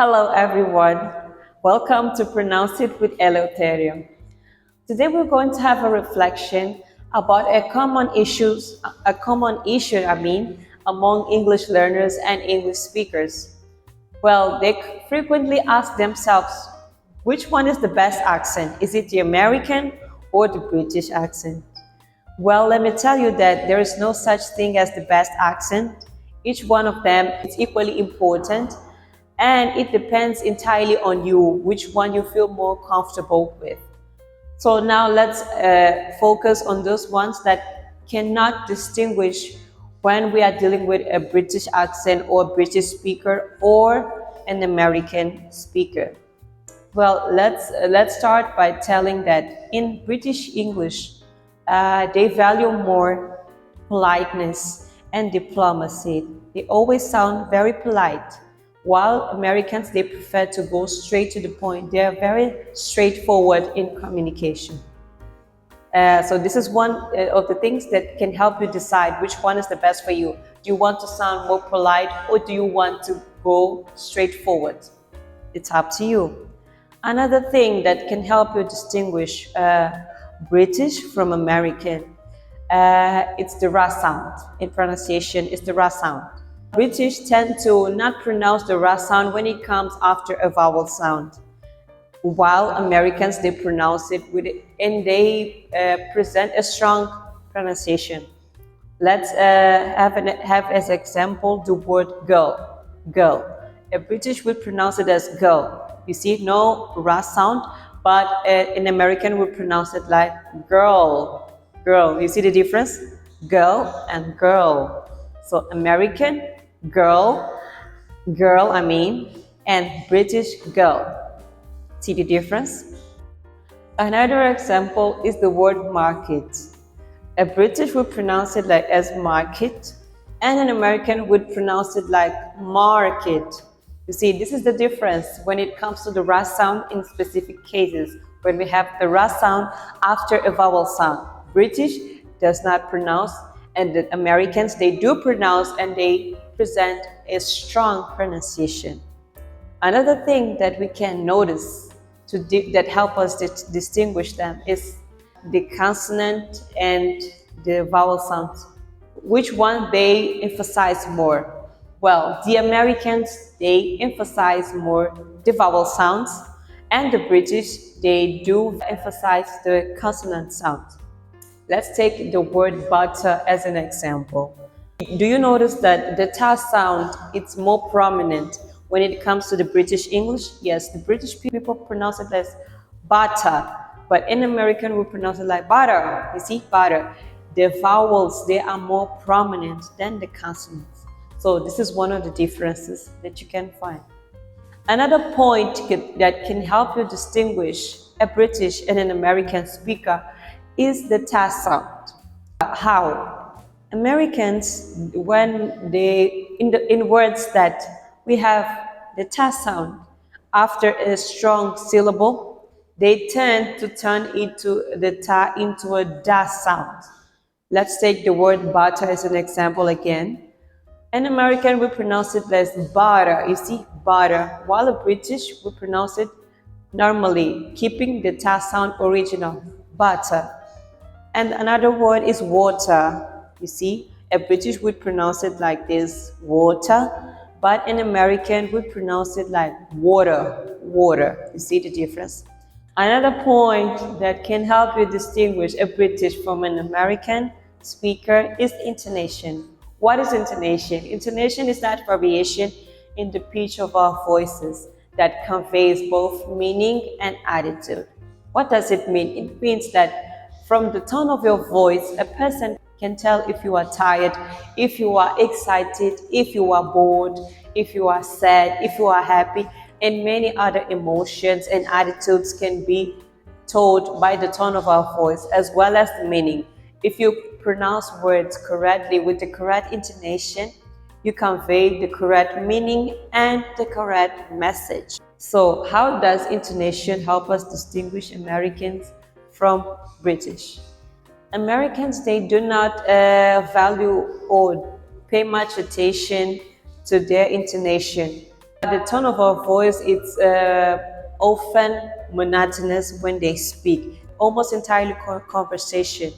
Hello, everyone. Welcome to Pronounce It with Eleuterio. Today, we're going to have a reflection about a common issue, among English learners and English speakers. Well, they frequently ask themselves, which one is the best accent? Is it the American or the British accent? Well, let me tell you that there is no such thing as the best accent. Each one of them is equally important, and it depends entirely on you which one you feel more comfortable with. So now let's focus on those ones that cannot distinguish when we are dealing with a British accent or a British speaker or an American speaker. Well, let's start by telling that in British English, they value more politeness and diplomacy. They always sound very polite, while Americans they prefer to go straight to the point. They are very straightforward in communication. So this is one of the things that can help you decide which one is the best for you. Do you want to sound more polite or do you want to go straightforward? It's up to you. Another thing that can help you distinguish British from American, it's the R sound. In pronunciation, it's the R sound. British tend to not pronounce the R sound when it comes after a vowel sound, while Americans they pronounce it with it, and they present a strong pronunciation. Let's have as example the word girl. Girl. A British would pronounce it as girl. You see, no R sound, but an American would pronounce it like girl. Girl. You see the difference? Girl and girl. So American girl, and British girl. See the difference? Another example is the word market. A British would pronounce it like as market, and an American would pronounce it like market. You see, this is the difference when it comes to the R sound in specific cases, when we have the R sound after a vowel sound. British does not pronounce, and the Americans, they do pronounce and they present a strong pronunciation. Another thing that we can notice that help us distinguish them is the consonant and the vowel sounds. Which one they emphasize more? Well, the Americans, they emphasize more the vowel sounds, and the British, they do emphasize the consonant sounds. Let's take the word butter as an example. Do you notice that the ta sound it's more prominent when it comes to the British English? Yes, the British people pronounce it as butter, but in American we pronounce it like butter. You see, butter. The vowels they are more prominent than the consonants. So this is one of the differences that you can find. Another point that can help you distinguish a British and an American speaker is the ta sound. How? Americans, when they in words that we have the ta sound after a strong syllable, they tend to turn into the ta into a da sound. Let's take the word butter as an example again. An American will pronounce it as butter. You see, butter, while a British will pronounce it normally, keeping the ta sound original, butter. And another word is water. You see, a British would pronounce it like this, water, but an American would pronounce it like water, water. You see the difference? Another point that can help you distinguish a British from an American speaker is intonation. What is intonation? Intonation is that variation in the pitch of our voices that conveys both meaning and attitude. What does it mean? It means that from the tone of your voice, a person can tell if you are tired, if you are excited, if you are bored, if you are sad, if you are happy, and many other emotions and attitudes can be told by the tone of our voice as well as the meaning. If you pronounce words correctly with the correct intonation, you convey the correct meaning and the correct message. So, how does intonation help us distinguish Americans from British? Americans, they do not value or pay much attention to their intonation. The tone of our voice is often monotonous when they speak, almost entirely conversation.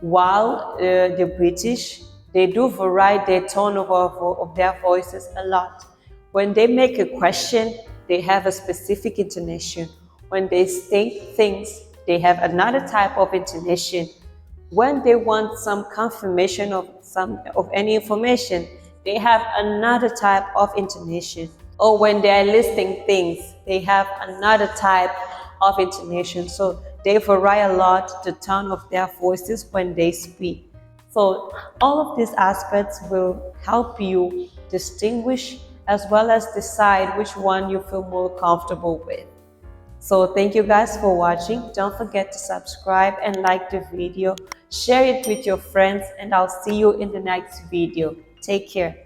While the British, they do vary their tone of their voices a lot. When they make a question, they have a specific intonation. When they state things, they have another type of intonation. When they want some confirmation of any information, they have another type of intonation. Or when they are listing things, they have another type of intonation. So they vary a lot the tone of their voices when they speak. So all of these aspects will help you distinguish as well as decide which one you feel more comfortable with. So thank you guys for watching. Don't forget to subscribe and like the video. Share it with your friends, and I'll see you in the next video. Take care.